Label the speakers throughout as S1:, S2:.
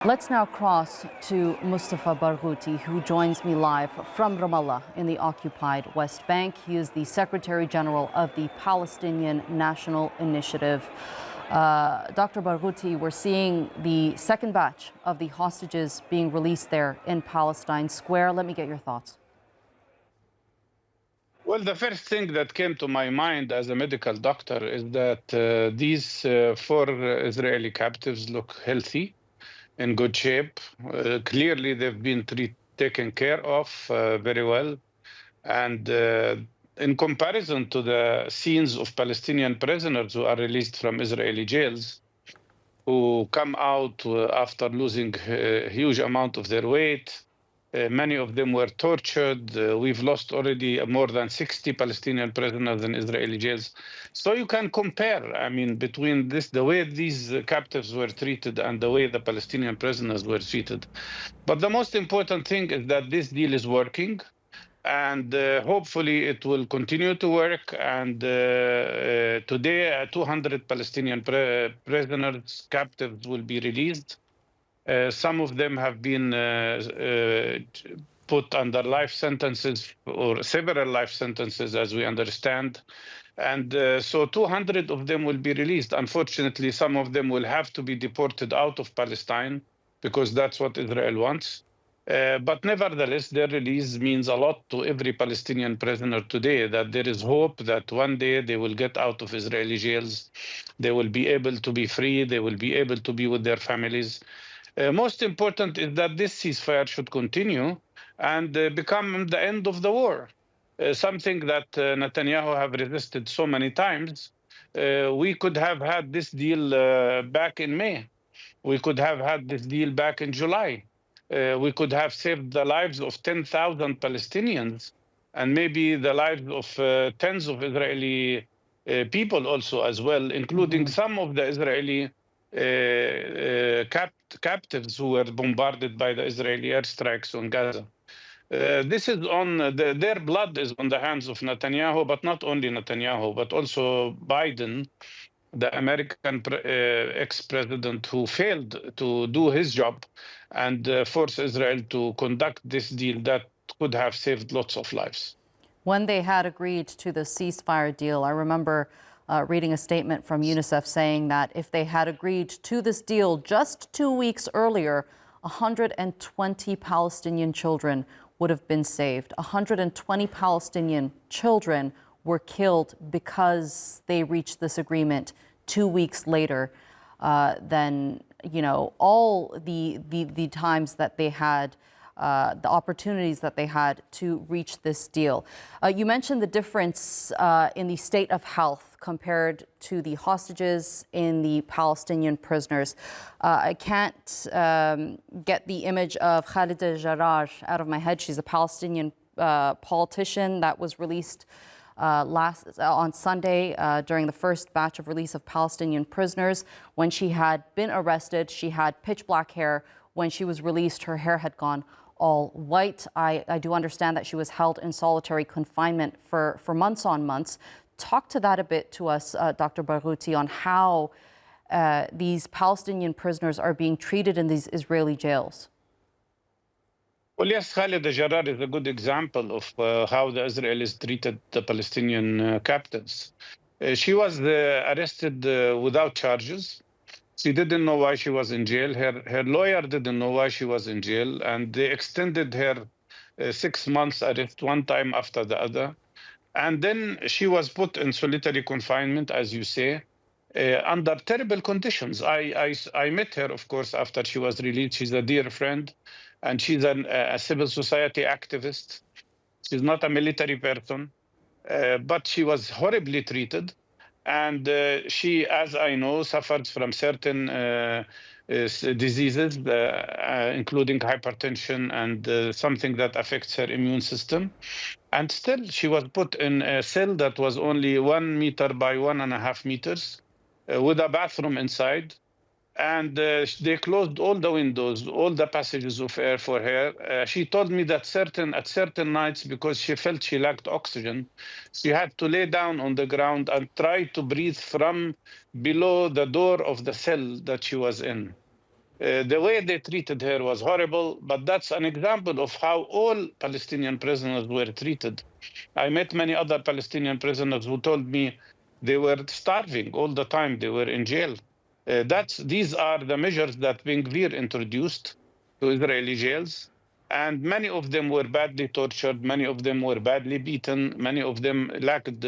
S1: Let's now cross to Mustafa Barghouti, who joins me live from Ramallah in the occupied West Bank. He is the Secretary General of the Palestinian National Initiative. Dr. Barghouti, we're seeing the second batch of the hostages being released there in Palestine Square. Let me get your thoughts.
S2: Well, the first thing that came to my mind as a medical doctor is that these four Israeli captives look healthy, in good shape. Clearly, they've been taken care of very well. And in comparison to the scenes of Palestinian prisoners who are released from Israeli jails, who come out after losing a huge amount of their weight, many of them were tortured. We've lost already more than 60 Palestinian prisoners in Israeli jails. So you can compare, I mean, between the way these captives were treated and the way the Palestinian prisoners were treated. But the most important thing is that this deal is working. And hopefully it will continue to work. And today, 200 Palestinian prisoners, captives, will be released. Some of them have been put under life sentences or several life sentences, as we understand. And so 200 of them will be released. Unfortunately, some of them will have to be deported out of Palestine because that's what Israel wants. But nevertheless, their release means a lot to every Palestinian prisoner today, that there is hope that one day they will get out of Israeli jails. They will be able to be free. They will be able to be with their families. Most important is that this ceasefire should continue and become the end of the war, something that Netanyahu have resisted so many times. We could have had this deal back in May. We could have had this deal back in July. We could have saved the lives of 10,000 Palestinians and maybe the lives of tens of Israeli people also as well, including some of the Israeli captives who were bombarded by the Israeli airstrikes on Gaza. This is on their blood is on the hands of Netanyahu, but not only Netanyahu, but also Biden, the American ex-president, who failed to do his job and force Israel to conduct this deal that could have saved lots of lives.
S1: When they had agreed to the ceasefire deal, I remember reading a statement from UNICEF saying that if they had agreed to this deal just 2 weeks earlier, 120 Palestinian children would have been saved. 120 Palestinian children were killed because they reached this agreement 2 weeks later than, all the times that they had, the opportunities that they had to reach this deal. You mentioned the difference in the state of health compared to the hostages in the Palestinian prisoners. I can't get the image of Khalida Jarrar out of my head. She's a Palestinian politician that was released on Sunday during the first batch of release of Palestinian prisoners. When she had been arrested, she had pitch black hair. When she was released, her hair had gone all white. I do understand that she was held in solitary confinement for months on months. Talk to that a bit to us, Dr. Barghouti, on how these Palestinian prisoners are being treated in these Israeli jails.
S2: Well, yes, Khalida Jarrar is a good example of how the Israelis treated the Palestinian captives. She was arrested without charges. She didn't know why she was in jail. Her lawyer didn't know why she was in jail, and they extended her 6 months arrest one time after the other. And then she was put in solitary confinement, as you say, under terrible conditions. I met her, of course, after she was released. She's a dear friend, and she's a civil society activist. She's not a military person, but she was horribly treated. And she, as I know, suffers from certain diseases, including hypertension and something that affects her immune system. And still, she was put in a cell that was only 1 meter by 1.5 meters with a bathroom inside. And they closed all the windows, all the passages of air for her. She told me that at certain nights, because she felt she lacked oxygen, she had to lay down on the ground and try to breathe from below the door of the cell that she was in. The way they treated her was horrible, but that's an example of how all Palestinian prisoners were treated. I met many other Palestinian prisoners who told me they were starving all the time. They were in jail. These are the measures that Ben Gvir introduced to Israeli jails. And many of them were badly tortured. Many of them were badly beaten. Many of them lacked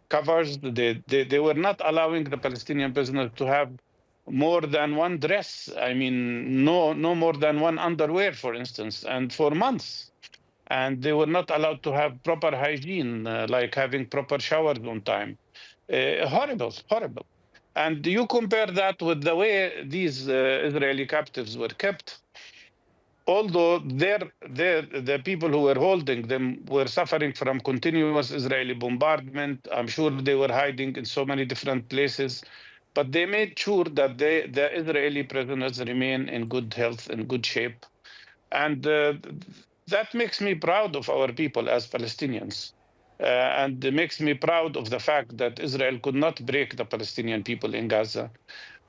S2: covers. They were not allowing the Palestinian prisoners to have more than one dress. I mean, no more than one underwear, for instance, and for months. And they were not allowed to have proper hygiene, like having proper showers on time. Horrible, horrible. And you compare that with the way these Israeli captives were kept, although the people who were holding them were suffering from continuous Israeli bombardment. I'm sure they were hiding in so many different places, but they made sure that the Israeli prisoners remain in good health and good shape. And that makes me proud of our people as Palestinians. And it makes me proud of the fact that Israel could not break the Palestinian people in Gaza,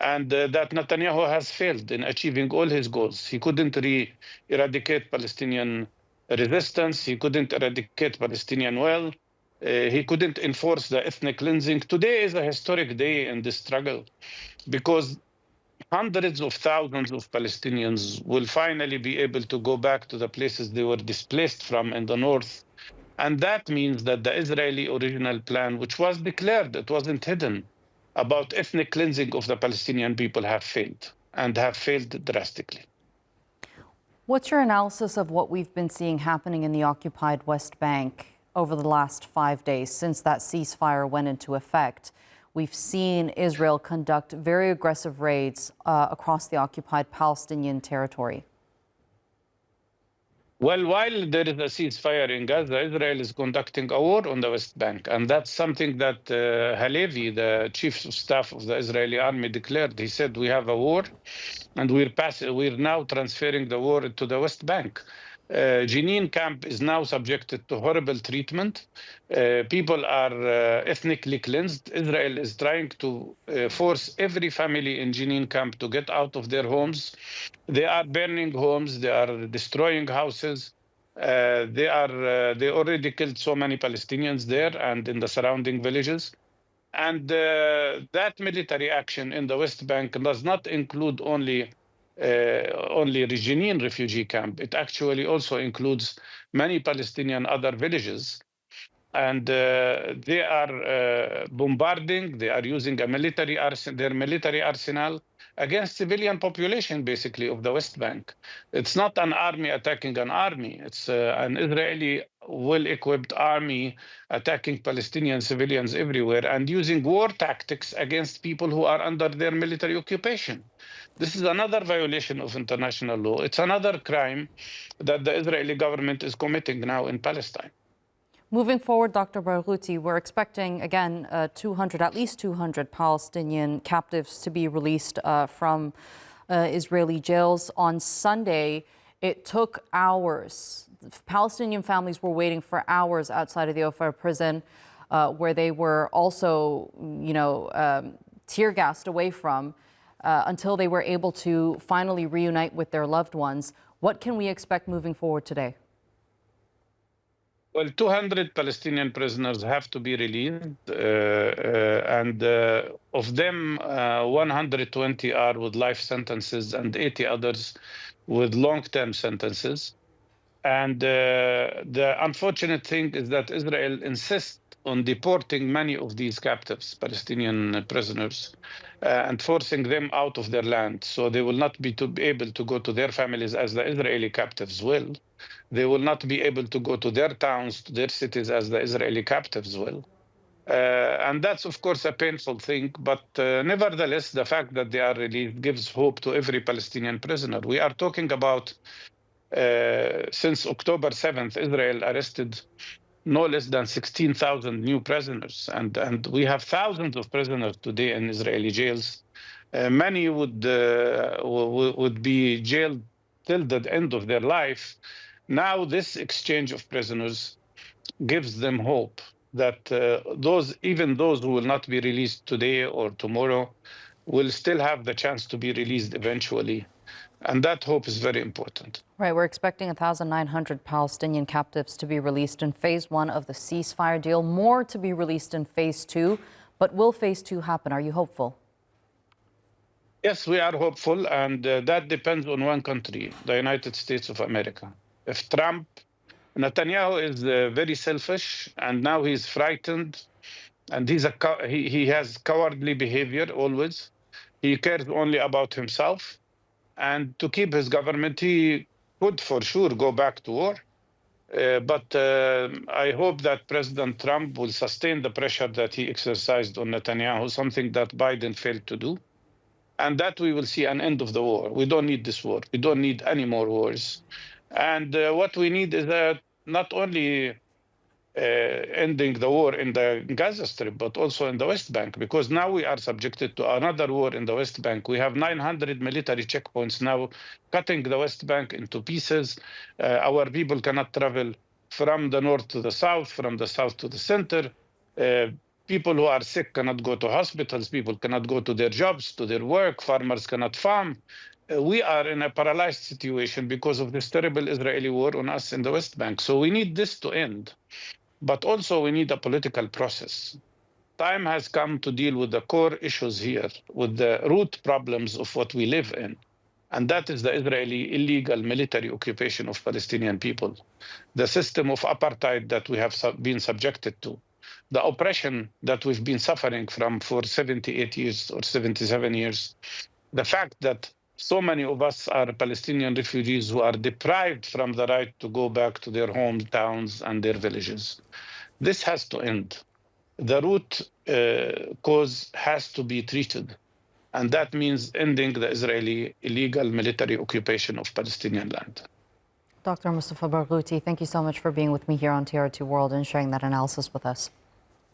S2: and that Netanyahu has failed in achieving all his goals. He couldn't eradicate Palestinian resistance. He couldn't eradicate Palestinian well. He couldn't enforce the ethnic cleansing. Today is a historic day in this struggle because hundreds of thousands of Palestinians will finally be able to go back to the places they were displaced from in the north. And that means that the Israeli original plan, which was declared, it wasn't hidden, about ethnic cleansing of the Palestinian people have failed, and have failed drastically.
S1: What's your analysis of what we've been seeing happening in the occupied West Bank over the last 5 days since that ceasefire went into effect? We've seen Israel conduct very aggressive raids across the occupied Palestinian territory.
S2: Well, while there is a ceasefire in Gaza, Israel is conducting a war on the West Bank. And that's something that Halevi, the chief of staff of the Israeli army, declared. He said, we have a war, and we're now transferring the war to the West Bank. Jenin camp is now subjected to horrible treatment. People are ethnically cleansed. Israel is trying to force every family in Jenin camp to get out of their homes. They are burning homes. They are destroying houses. They already killed so many Palestinians there and in the surrounding villages. And that military action in the West Bank does not include only Jenin refugee camp. It actually also includes many Palestinian other villages. And they are bombarding, they are using their military arsenal against civilian population, basically, of the West Bank. It's not an army attacking an army. It's an Israeli well-equipped army attacking Palestinian civilians everywhere and using war tactics against people who are under their military occupation. This is another violation of international law. It's another crime that the Israeli government is committing now in Palestine.
S1: Moving forward, Dr. Barghouti, we're expecting, again, at least 200 Palestinian captives to be released from Israeli jails. On Sunday, it took hours. Palestinian families were waiting for hours outside of the Ofar prison, where they were also, tear gassed away from until they were able to finally reunite with their loved ones. What can we expect moving forward today?
S2: Well, 200 Palestinian prisoners have to be released, and of them, 120 are with life sentences and 80 others with long-term sentences. And the unfortunate thing is that Israel insists on deporting many of these captives, Palestinian prisoners, and forcing them out of their land. So they will not be able to go to their families as the Israeli captives will. They will not be able to go to their towns, to their cities as the Israeli captives will. And that's, of course, a painful thing. But nevertheless, the fact that they are released gives hope to every Palestinian prisoner. We are talking about since October 7th, Israel arrested no less than 16,000 new prisoners. And we have thousands of prisoners today in Israeli jails. Many would be jailed till the end of their life. Now, this exchange of prisoners gives them hope that even those who will not be released today or tomorrow will still have the chance to be released eventually. And that hope is very important.
S1: Right, we're expecting 1,900 Palestinian captives to be released in phase 1 of the ceasefire deal, more to be released in phase 2. But will phase 2 happen? Are you hopeful?
S2: Yes, we are hopeful, and that depends on one country, the United States of America. If Netanyahu is very selfish, and now he's frightened, and he has cowardly behavior always. He cares only about himself, and to keep his government, he could for sure go back to war. But I hope that President Trump will sustain the pressure that he exercised on Netanyahu, something that Biden failed to do, and that we will see an end of the war. We don't need this war. We don't need any more wars. And what we need is not only ending the war in the Gaza Strip, but also in the West Bank, because now we are subjected to another war in the West Bank. We have 900 military checkpoints now, cutting the West Bank into pieces. Our people cannot travel from the north to the south, from the south to the center. People who are sick cannot go to hospitals. People cannot go to their jobs, to their work. Farmers cannot farm. We are in a paralyzed situation because of this terrible Israeli war on us in the West Bank. So we need this to end. But also we need a political process. Time has come to deal with the core issues here, with the root problems of what we live in. And that is the Israeli illegal military occupation of Palestinian people, the system of apartheid that we have been subjected to, the oppression that we've been suffering from for 78 years or 77 years, the fact that so many of us are Palestinian refugees who are deprived from the right to go back to their hometowns and their villages. This has to end. The root cause has to be treated. And that means ending the Israeli illegal military occupation of Palestinian land.
S1: Dr. Mustafa Barghouti, thank you so much for being with me here on TRT World and sharing that analysis with us.